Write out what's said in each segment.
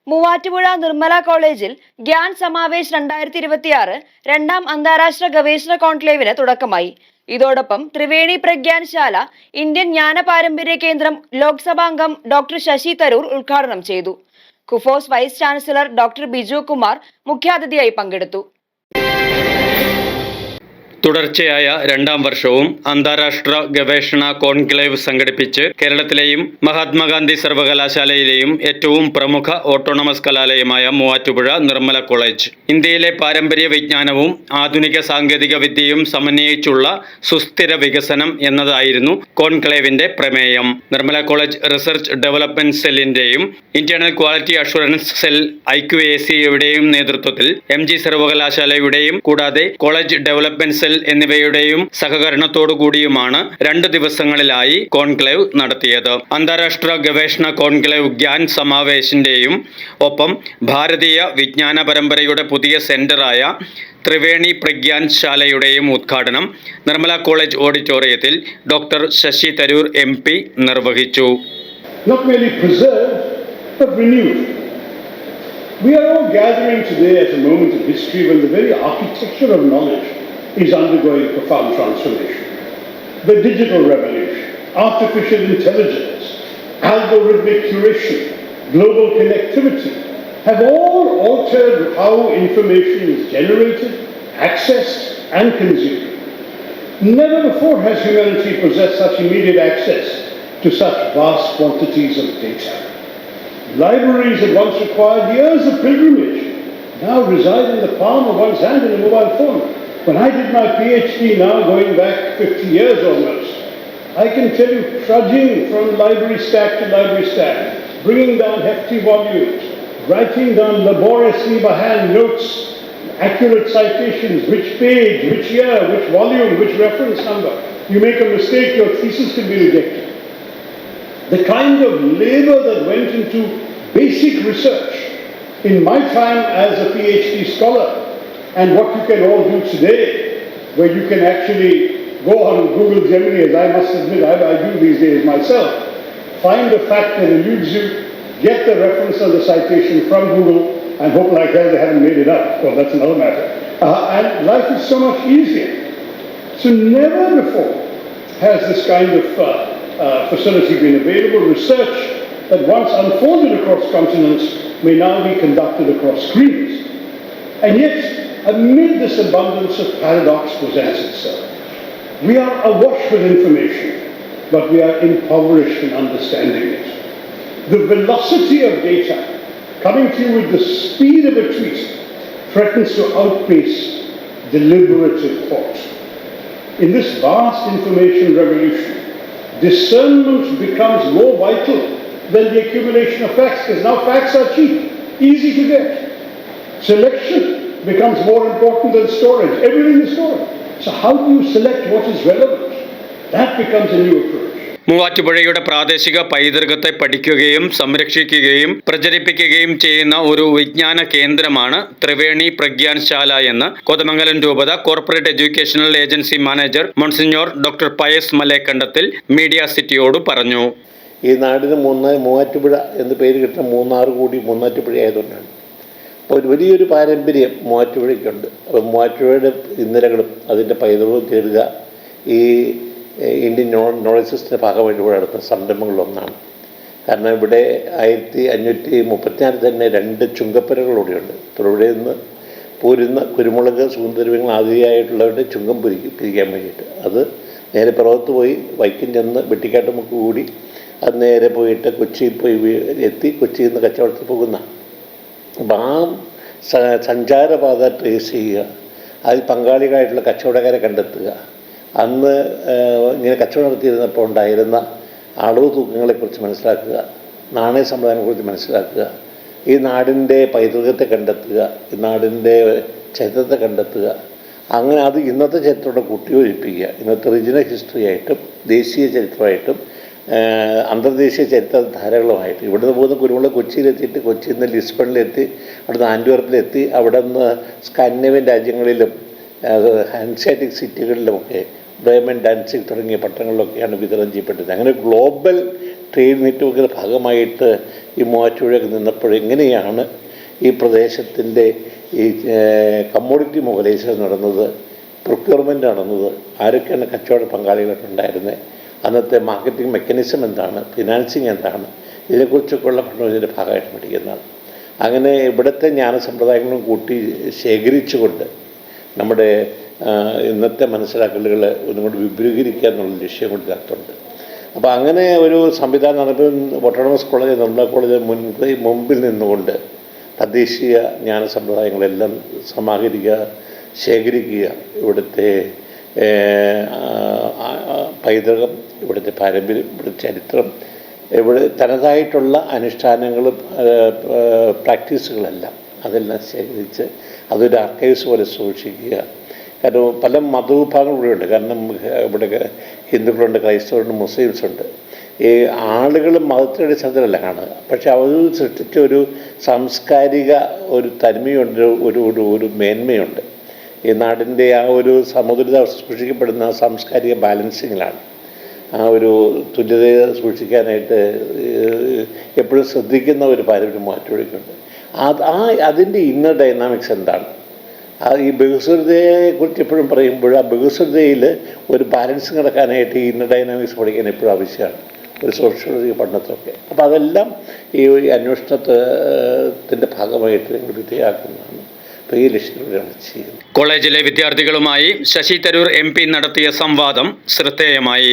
മൂവാറ്റുപുഴ നിർമ്മല കോളേജിൽ ഗ്യാൻ സമാവേശ് 2026 രണ്ടാം അന്താരാഷ്ട്ര ഗവേഷണ കോൺക്ലേവിന് തുടക്കമായി. ഇതോടൊപ്പം ത്രിവേണി പ്രഗ്യാൻശാല ഇന്ത്യൻ ജ്ഞാന പാരമ്പര്യ കേന്ദ്രം ലോക്സഭാംഗം ഡോക്ടർ ശശി തരൂർ ഉദ്ഘാടനം ചെയ്തു. KUFOS vice chancellor doctor Biju Kumar മുഖ്യാതിഥിയായി പങ്കെടുത്തു. തുടർച്ചയായ രണ്ടാം വർഷവും അന്താരാഷ്ട്ര ഗവേഷണ കോൺക്ലേവ് സംഘടിപ്പിച്ച് കേരളത്തിലെയും മഹാത്മാഗാന്ധി സർവകലാശാലയിലെയും ഏറ്റവും പ്രമുഖ ഓട്ടോണമസ് കലാലയമായ മൂവാറ്റുപുഴ നിർമ്മല കോളേജ് ഇന്ത്യയിലെ പാരമ്പര്യ വിജ്ഞാനവും ആധുനിക സാങ്കേതിക വിദ്യയും സമന്വയിച്ചുള്ള സുസ്ഥിര വികസനം എന്നതായിരുന്നു കോൺക്ലേവിന്റെ പ്രമേയം. നിർമ്മല കോളേജ് റിസർച്ച് ഡെവലപ്മെന്റ് സെല്ലിന്റെയും ഇന്റേണൽ ക്വാളിറ്റി അഷുറൻസ് സെൽ IQACയുടെയും നേതൃത്വത്തിൽ MG സർവകലാശാലയുടെയും കൂടാതെ കോളേജ് ഡെവലപ്മെന്റ് സെൽ എന്നിവയുടെയും സഹകരണത്തോടുകൂടിയുമാണ് 2 ദിവസങ്ങളിലായി കോൺക്ലേവ് നടത്തിയത്. അന്താരാഷ്ട്ര ഗവേഷണ കോൺക്ലേവ് ഗ്യാൻ സമാവേശിന്റെയും ഒപ്പം ഭാരതീയ വിജ്ഞാന പരമ്പരയുടെ പുതിയ സെന്ററായ ത്രിവേണി പ്രഗ്യാൻശാലയുടെയും ഉദ്ഘാടനം നിർമ്മല കോളേജ് ഓഡിറ്റോറിയത്തിൽ ഡോക്ടർ ശശി തരൂർ MP നിർവഹിച്ചു. Not merely preserved, but renewed. We are all gathering today at a moment of history when the very architecture of knowledge is undergoing profound transformation. The digital revolution, artificial intelligence, algorithmic curation, global connectivity have all altered how information is generated, accessed and consumed. Never before has humanity possessed such immediate access to such vast quantities of data. Libraries that once required years of pilgrimage now reside in the palm of one's hand in a mobile phone. When I did my PhD now going back 50 years almost, I can tell you trudging from library stack to library stack, bringing down hefty volumes, writing down laboriously by hand notes, accurate citations, which page, which year, which volume, which reference number. You make a mistake, your thesis can be rejected. The kind of labor that went into basic research in my time as a PhD scholar and what you can all do today, where you can actually go on Google Gemini, as I must admit I do these days myself, find a fact that eludes you, get the reference or the citation from Google, and hope like hell they haven't made it up. Well, that's another matter. And life is so much easier. So never before has this kind of facility been available. Research that once unfolded across continents may now be conducted across screens. And yet, amid this abundance of paradox presents itself. We are awash with information, but we are impoverished in understanding it. The velocity of data coming to you with the speed of a tweet threatens to outpace deliberative thought. In this vast information revolution, discernment becomes more vital than the accumulation of facts, because now facts are cheap, easy to get. Selection becomes more important than storage. Everything is stored. So how do you select what is relevant? That becomes a new approach. മൂവാറ്റുപുഴയുടെ പ്രാദേശിക പൈതൃകത്തെ പഠിക്കുകയും സംരക്ഷിക്കുകയും പ്രചരിപ്പിക്കുകയും ചെയ്യുന്ന ഒരു വിജ്ഞാന കേന്ദ്രമാണ് ത്രിവേണി പ്രഗ്യാൻശാല എന്ന് കോതമംഗലം രൂപത corporate educational agency manager monsignor doctor Pius Malekandathil media സിറ്റിയോട് പറഞ്ഞു. ഈ നാടിന് മൂവാറ്റുപുഴ എന്ന് പേര് കിട്ടുന്ന മൂന്നാറ് കൂടി മൂന്നാറ്റുപുഴ ആയതുകൊണ്ടാണ്. അപ്പോൾ വലിയൊരു പാരമ്പര്യം മൂവാറ്റുപുഴയ്ക്കുണ്ട്. അപ്പോൾ മൂവാറ്റുപുഴയുടെ ഇന്നലകളും അതിൻ്റെ പൈതൃകവും തേടുക ഈ ഇന്ത്യൻ നോളജ് സിസ്റ്റത്തിൻ്റെ ഭാഗമായിട്ട് ഇവിടെ നടത്തുന്ന സംരംഭങ്ങളിലൊന്നാണ്. കാരണം ഇവിടെ 1534 തന്നെ 2 ചുങ്കപ്പുരകളൂടെയുണ്ട്. അപ്പോൾ ഇവിടെ നിന്ന് പോരുന്ന കുരുമുളക് സുഗന്ധദ്രവ്യങ്ങൾ ആദ്യമായിട്ടുള്ളവരുടെ ചുങ്കം പിരിക്കാൻ വേണ്ടിയിട്ട് അത് നേരെ പുറത്ത് പോയി വൈക്കം ചെന്ന് വെട്ടിക്കാട്ടുമുക്ക് കൂടി അത് നേരെ പോയിട്ട് കൊച്ചിയിൽ പോയി എത്തി കൊച്ചിയിൽ നിന്ന് കച്ചവടത്തിൽ പോകുന്ന. അപ്പം ആ സഞ്ചാരപാത ട്രേസ് ചെയ്യുക, അതിൽ പങ്കാളികളായിട്ടുള്ള കച്ചവടക്കാരെ കണ്ടെത്തുക, അന്ന് ഇങ്ങനെ കച്ചവടം നടത്തിയിരുന്നപ്പോൾ ഉണ്ടായിരുന്ന അളവ് തൂക്കങ്ങളെക്കുറിച്ച് മനസ്സിലാക്കുക, നാണയ സംവിധാനത്തെക്കുറിച്ച് മനസ്സിലാക്കുക, ഈ നാടിൻ്റെ പൈതൃകത്തെ കണ്ടെത്തുക, ഈ നാടിൻ്റെ ചരിത്രത്തെ കണ്ടെത്തുക. അങ്ങനെ അത് ഇന്നത്തെ ചരിത്രത്തോടെ കൂട്ടിയോജിപ്പിക്കുക. ഇന്നത്തെ റീജിയണൽ ഹിസ്റ്ററി ആയിട്ടും ദേശീയ ചരിത്രമായിട്ടും അന്തർദേശീയ ചരിത്ര ധാരാളമായിട്ട് ഇവിടുന്ന് പോകുന്ന കുരുമുളക് കൊച്ചിയിലെത്തിയിട്ട് കൊച്ചിയിൽ നിന്ന് ലിസ്ബണിലെത്തി അവിടുന്ന് ആൻഡ്വർപ്പിലെത്തി അവിടെ നിന്ന് സ്കാൻഡിനേവിയൻ രാജ്യങ്ങളിലും ഹാൻസാറ്റിക് സിറ്റികളിലുമൊക്കെ ബ്രേമൻ, ഡാൻസിഗ് തുടങ്ങിയ പട്ടണങ്ങളിലൊക്കെയാണ് വിതരണം ചെയ്യപ്പെട്ടത്. അങ്ങനെ ഗ്ലോബൽ ട്രേഡ് നെറ്റ്വർക്കിൻ്റെ ഭാഗമായിട്ട് ഈ മൂവാറ്റുപുഴയൊക്കെ നിന്നപ്പോൾ എങ്ങനെയാണ് ഈ പ്രദേശത്തിൻ്റെ ഈ കമ്മോഡിറ്റി മൊബിലൈസേഷൻ നടന്നത്, പ്രൊക്യൂർമെൻ്റ് നടന്നത്, ആരൊക്കെയാണ് കച്ചവട പങ്കാളികളായിട്ടുണ്ടായിരുന്നത്, അന്നത്തെ മാർക്കറ്റിംഗ് മെക്കാനിസം എന്താണ്, ഫിനാൻസിങ് എന്താണ്, ഇതിനെക്കുറിച്ചൊക്കെയുള്ള പഠനം ഇതിൻ്റെ ഭാഗമായിട്ട് പഠിക്കുന്നതാണ്. അങ്ങനെ ഇവിടുത്തെ ജ്ഞാനസമ്പ്രദായങ്ങളും കൂട്ടി ശേഖരിച്ചുകൊണ്ട് നമ്മുടെ ഇന്നത്തെ മനസ്സിലാക്കലുകൾ ഒന്നും കൂടി വിപുലീകരിക്കുക എന്നുള്ള ലക്ഷ്യം കൂടി ഇതിനകത്തുണ്ട്. അപ്പോൾ അങ്ങനെ ഒരു സംവിധാനം നടത്തും. ഓട്ടോണമസ് കോളേജ്, നിർമ്മല കോളേജ് മുമ്പിൽ നിന്നുകൊണ്ട് തദ്ദേശീയ ജ്ഞാന സമ്പ്രദായങ്ങളെല്ലാം സമാഹരിക്കുക, ശേഖരിക്കുക, ഇവിടുത്തെ പൈതൃകം, ഇവിടുത്തെ പാരമ്പര്യം, ഇവിടുത്തെ ചരിത്രം, ഇവിടെ തനതായിട്ടുള്ള അനുഷ്ഠാനങ്ങളും പ്രാക്ടീസുകളെല്ലാം അതെല്ലാം ശേഖരിച്ച് അതൊരു ആർക്കൈവ്സ് പോലെ സൂക്ഷിക്കുക. കാരണം പല മതവിഭാഗങ്ങൾ ഇവിടെയുണ്ട്. കാരണം ഇവിടെ ഹിന്ദുക്കളുണ്ട്, ക്രൈസ്തവരുണ്ട്, മുസ്ലിംസുണ്ട്. ഈ ആളുകൾ മതത്തിൻ്റെ അടിസ്ഥാനത്തിലല്ല കാണുക, പക്ഷെ അവർ സൃഷ്ടിച്ച ഒരു സാംസ്കാരിക ഒരു തനിമയുണ്ട്, ഒരു മേന്മയുണ്ട്. ഈ നാടിൻ്റെ ആ ഒരു സമതുലിത സൂക്ഷിക്കപ്പെടുന്ന സാംസ്കാരിക ബാലൻസിങ്ങിലാണ്. ആ ഒരു തുല്യതയെ സൂക്ഷിക്കാനായിട്ട് എപ്പോഴും ശ്രദ്ധിക്കുന്ന ഒരു പാരമ്പര്യം മൂവാറ്റുപുഴയ്ക്കുണ്ട്. അതിൻ്റെ ഇന്നർ ഡൈനാമിക്സ് എന്താണ്? ഈ ബഹുസ്വരതയെക്കുറിച്ച് എപ്പോഴും പറയുമ്പോൾ ആ ബഹുസ്വരതയിൽ ഒരു ബാലൻസ് നടക്കാനായിട്ട് ഈ ഇന്നർ ഡൈനാമിക്സ് പഠിക്കാൻ എപ്പോഴും ആവശ്യമാണ്, ഒരു സോഷ്യോളജി പഠനത്തിലൊക്കെ. അപ്പോൾ അതെല്ലാം ഈ അന്വേഷണത്തിൻ്റെ ഭാഗമായിട്ട് ഞങ്ങൾ വിധേയമാക്കുന്നതാണ്. അപ്പോൾ ഈ ലക്ഷ്യത്തിലൂടെയാണ് ചെയ്യുന്നത്. കോളേജിലെ വിദ്യാർത്ഥികളുമായി ശശി തരൂർ MP നടത്തിയ സംവാദം ശ്രദ്ധേയമായി.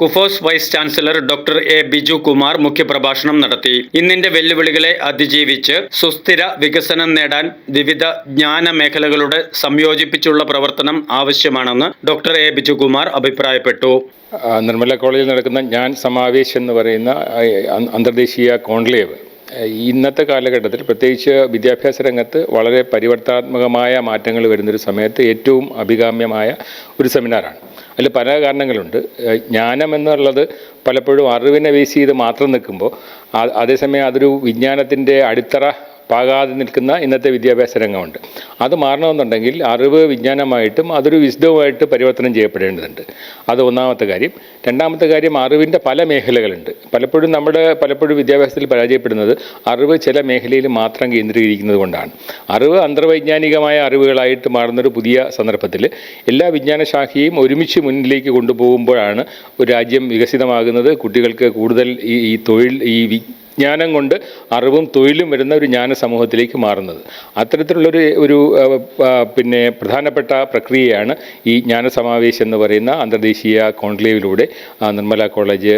KUFOS vice chancellor doctor A. Biju Kumar മുഖ്യപ്രഭാഷണം നടത്തി. ഇന്നിന്റെ വെല്ലുവിളികളെ അതിജീവിച്ച് സുസ്ഥിര വികസനം നേടാൻ വിവിധ ജ്ഞാന മേഖലകളുടെ സംയോജിപ്പിച്ചുള്ള പ്രവർത്തനം ആവശ്യമാണെന്ന് ഡോക്ടർ A. ബിജു കുമാർ അഭിപ്രായപ്പെട്ടു. നിർമ്മല കോളേജിൽ നടക്കുന്ന ജ്ഞാൻ സമാവേശ് എന്ന് പറയുന്ന അന്തർദേശീയ കോൺക്ലേവ് ഇന്നത്തെ കാലഘട്ടത്തിൽ പ്രത്യേകിച്ച് വിദ്യാഭ്യാസ രംഗത്ത് വളരെ പരിവർത്തനാത്മകമായ മാറ്റങ്ങൾ വരുന്നൊരു സമയത്ത് ഏറ്റവും അഭികാമ്യമായ ഒരു സെമിനാറാണ്. അതിൽ പല കാരണങ്ങളുണ്ട്. ജ്ഞാനം എന്നുള്ളത് പലപ്പോഴും അറിവിനെ ബേസ് ചെയ്ത് മാത്രം നിൽക്കുമ്പോൾ അതേസമയം അതൊരു വിജ്ഞാനത്തിൻ്റെ അടിത്തറ പാകാതെ നിൽക്കുന്ന ഇന്നത്തെ വിദ്യാഭ്യാസ രംഗമുണ്ട്. അത് മാറണമെന്നുണ്ടെങ്കിൽ അറിവ് വിജ്ഞാനമായിട്ടും അതൊരു വിശദവുമായിട്ട് പരിവർത്തനം ചെയ്യപ്പെടേണ്ടതുണ്ട്. അത് ഒന്നാമത്തെ കാര്യം. രണ്ടാമത്തെ കാര്യം, അറിവിൻ്റെ പല മേഖലകളുണ്ട്. പലപ്പോഴും വിദ്യാഭ്യാസത്തിൽ പരാജയപ്പെടുന്നത് അറിവ് ചില മേഖലയിൽ മാത്രം കേന്ദ്രീകരിക്കുന്നത് കൊണ്ടാണ്. അറിവ് അന്തർവൈജ്ഞാനികമായ അറിവുകളായിട്ട് മാറുന്നൊരു പുതിയ സന്ദർഭത്തിൽ എല്ലാ വിജ്ഞാന ശാഖയും ഒരുമിച്ച് മുന്നിലേക്ക് കൊണ്ടുപോകുമ്പോഴാണ് ഒരു രാജ്യം വികസിതമാകുന്നത്. കുട്ടികൾക്ക് കൂടുതൽ ഈ തൊഴിൽ, ഈ വിജ്ഞാനം കൊണ്ട് അറിവും തൊഴിലും വരുന്ന ഒരു ജ്ഞാന സമൂഹത്തിലേക്ക് മാറുന്നത്. അത്തരത്തിലുള്ളൊരു പ്രധാനപ്പെട്ട പ്രക്രിയയാണ് ഈ ജ്ഞാന സമാവേശം എന്ന് പറയുന്ന അന്തർദേശീയ കോൺക്ലേവിലൂടെ നിർമ്മല കോളേജ്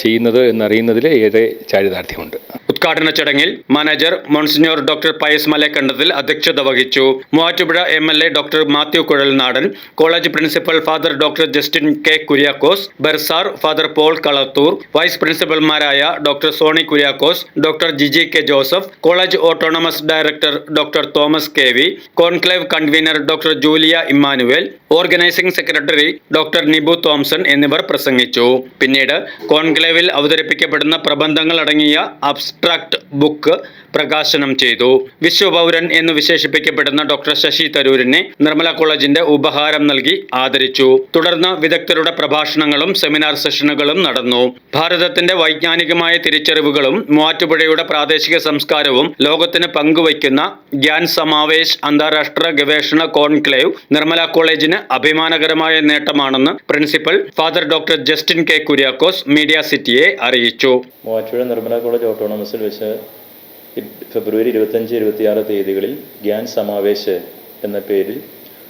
ചെയ്യുന്നത് എന്നറിയുന്നതിൽ ഏറെ ചാരിതാർത്ഥ്യമുണ്ട്. ഉദ്ഘാടന ചടങ്ങിൽ manager monsignor doctor Pius Malakandathil അധ്യക്ഷത വഹിച്ചു. Muvattupuzha MLA doctor Mathew Kuzhalnadan, college principal father doctor Justin K Kuriakose, bursar father Paul Kalathur, vice പ്രിൻസിപ്പൽമാരായ doctor Sony Kuriakose, doctor Jiji K Joseph, college autonomous director doctor Thomas KV, conclave convener doctor Julia Emmanuel, organising secretary doctor Nibu Thomson എന്നിവർ പ്രസംഗിച്ചു. പിന്നീട് കോൺക്ലേവിൽ അവതരിപ്പിക്കപ്പെടുന്ന പ്രബന്ധങ്ങൾ അടങ്ങിയ abstract book പ്രകാശനം ചെയ്തു. വിശ്വപൗരൻ എന്ന് വിശേഷിപ്പിക്കപ്പെടുന്ന ഡോക്ടർ ശശി തരൂരിനെ നിർമ്മല കോളേജിന്റെ ഉപഹാരം നൽകി ആദരിച്ചു. തുടർന്ന് വിദഗ്ധരുടെ പ്രഭാഷണങ്ങളും സെമിനാർ സെഷനുകളും നടന്നു. ഭാരതത്തിന്റെ വൈജ്ഞാനികമായ തിരിച്ചറിവുകളും മൂവാറ്റുപുഴയുടെ പ്രാദേശിക സംസ്കാരവും ലോകത്തിന് പങ്കുവയ്ക്കുന്ന ഗ്യാൻ സമാവേശ് അന്താരാഷ്ട്ര ഗവേഷണ കോൺക്ലേവ് നിർമ്മല കോളേജിന് അഭിമാനകരമായ നേട്ടമാണെന്ന് principal father doctor Justin K Kuriakose media സിറ്റിയെ അറിയിച്ചു. മൂവാറ്റുപുഴ നിർമ്മല കോളേജ് ഓട്ടോണമസിൽ വെച്ച് ഫെബ്രുവരി 25-26 തീയതികളിൽ ഗ്യാൻ സമാവേശ് എന്ന പേരിൽ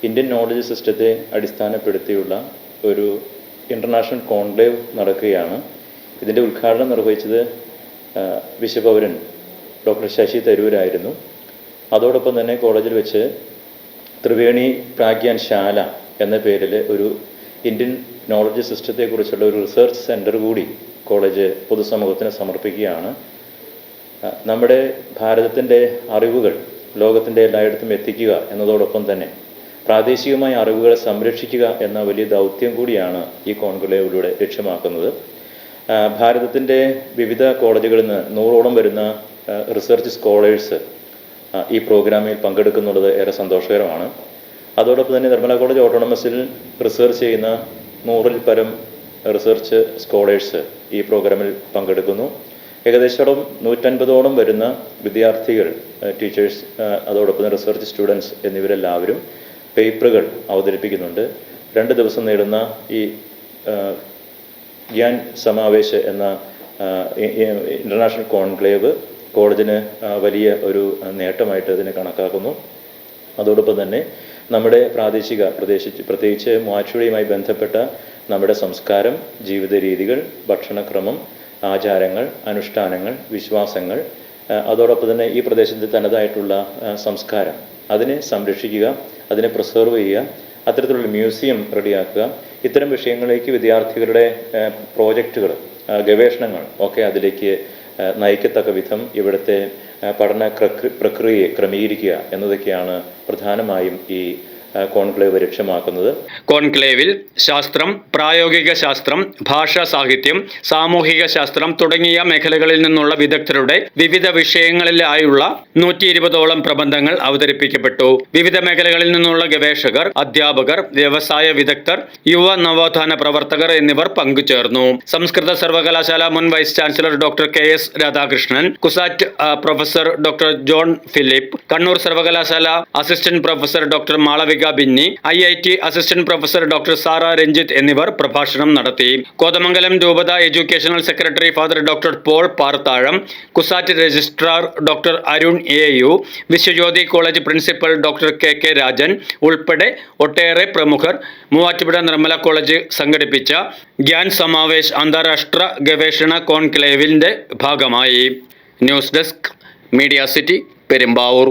ഇന്ത്യൻ നോളജ് സിസ്റ്റത്തെ അടിസ്ഥാനപ്പെടുത്തിയുള്ള ഒരു ഇൻ്റർനാഷണൽ കോൺക്ലേവ് നടക്കുകയാണ്. ഇതിൻ്റെ ഉദ്ഘാടനം നിർവഹിച്ചത് വിശ്വപൗരൻ ഡോക്ടർ ശശി തരൂരായിരുന്നു. അതോടൊപ്പം തന്നെ കോളേജിൽ വെച്ച് ത്രിവേണി പ്രാഗ്യാൻ ശാല എന്ന പേരിൽ ഒരു ഇന്ത്യൻ നോളജ് സിസ്റ്റത്തെക്കുറിച്ചുള്ള ഒരു റിസർച്ച് സെൻറ്റർ കൂടി കോളേജ് പൊതുസമൂഹത്തിന് സമർപ്പിക്കുകയാണ്. നമ്മുടെ ഭാരതത്തിൻ്റെ അറിവുകൾ ലോകത്തിൻ്റെ എല്ലായിടത്തും എത്തിക്കുക എന്നതോടൊപ്പം തന്നെ പ്രാദേശികമായ അറിവുകളെ സംരക്ഷിക്കുക എന്ന വലിയ ദൗത്യം കൂടിയാണ് ഈ കോൺക്ലേവിലൂടെ ലക്ഷ്യമാക്കുന്നത്. ഭാരതത്തിൻ്റെ വിവിധ കോളേജുകളിൽ നിന്ന് 100ഓളം വരുന്ന റിസർച്ച് സ്കോളേഴ്സ് ഈ പ്രോഗ്രാമിൽ പങ്കെടുക്കുന്നുള്ളത് ഏറെ സന്തോഷകരമാണ്. അതോടൊപ്പം തന്നെ നിർമ്മല കോളേജ് ഓട്ടോണമസിൽ റിസർച്ച് ചെയ്യുന്ന 100-ൽ പരം റിസർച്ച് സ്കോളേഴ്സ് ഈ പ്രോഗ്രാമിൽ പങ്കെടുക്കുന്നു. ഏകദേശം 150ഓളം വരുന്ന വിദ്യാർത്ഥികൾ, ടീച്ചേഴ്സ്, അതോടൊപ്പം റിസർച്ച് സ്റ്റുഡൻസ് എന്നിവരെല്ലാവരും പേപ്പറുകൾ അവതരിപ്പിക്കുന്നുണ്ട്. 2 ദിവസം നീളുന്ന ഈ ഗ്യാൻ സമാവേശ് എന്ന ഇൻ്റർനാഷണൽ കോൺക്ലേവ് കോളേജിന് വലിയ ഒരു നേട്ടമായിട്ട് ഇതിനെ കണക്കാക്കുന്നു. അതോടൊപ്പം തന്നെ നമ്മുടെ പ്രത്യേകിച്ച് മൂവാറ്റുപുഴയുമായി ബന്ധപ്പെട്ട നമ്മുടെ സംസ്കാരം, ജീവിത രീതികൾ, ഭക്ഷണക്രമം, ആചാരങ്ങൾ, അനുഷ്ഠാനങ്ങൾ, വിശ്വാസങ്ങൾ, അതോടൊപ്പം തന്നെ ഈ പ്രദേശത്തെ തനതായിട്ടുള്ള സംസ്കാരം അതിനെ സംരക്ഷിക്കുക, അതിനെ പ്രിസർവ് ചെയ്യുക, അത്തരത്തിലുള്ള മ്യൂസിയം റെഡിയാക്കുക, ഇത്തരം വിഷയങ്ങളിലേക്ക് വിദ്യാർത്ഥികളുടെ പ്രോജക്റ്റുകൾ, ഗവേഷണങ്ങൾ ഒക്കെ അതിലേക്ക് നയിക്കത്തക്ക വിധം ഇവിടുത്തെ പഠന പ്രക്രിയയെ ക്രമീകരിക്കുക എന്നതൊക്കെയാണ് പ്രധാനമായും ഈ കോൺക്ലേവ് ലക്ഷ്യമാക്കുന്നത്. കോൺക്ലേവിൽ ശാസ്ത്രം, പ്രായോഗിക ശാസ്ത്രം, ഭാഷാ സാഹിത്യം, സാമൂഹിക ശാസ്ത്രം തുടങ്ങിയ മേഖലകളിൽ നിന്നുള്ള വിദഗ്ധരുടെ വിവിധ വിഷയങ്ങളിലായുള്ള 120ഓളം പ്രബന്ധങ്ങൾ അവതരിപ്പിക്കപ്പെട്ടു. വിവിധ മേഖലകളിൽ നിന്നുള്ള ഗവേഷകർ, അധ്യാപകർ, വ്യവസായ വിദഗ്ധർ, യുവ നവോത്ഥാന പ്രവർത്തകർ എന്നിവർ പങ്കുചേർന്നു. സംസ്കൃത സർവകലാശാല മുൻ vice chancellor doctor KS Radhakrishnan, CUSAT professor doctor John Philip, Kannur സർവകലാശാല assistant professor doctor Malavika Binny, IIT assistant professor doctor Sara Ranjith എന്നിവർ പ്രഭാഷണം നടത്തി. കോതമംഗലം രൂപത educational secretary father doctor Paul Parthazham, CUSAT registrar doctor Arun AU, Vishwajyothi college principal doctor KK Rajan ഉൾപ്പെടെ ഒട്ടേറെ പ്രമുഖർ മൂവാറ്റുപുഴ നിർമ്മല കോളേജ് സംഘടിപ്പിച്ച ഗ്യാൻ സമാവേശ് അന്താരാഷ്ട്ര ഗവേഷണ കോൺക്ലേവിന്റെ ഭാഗമായി. News desk, media city, Perumbavoor.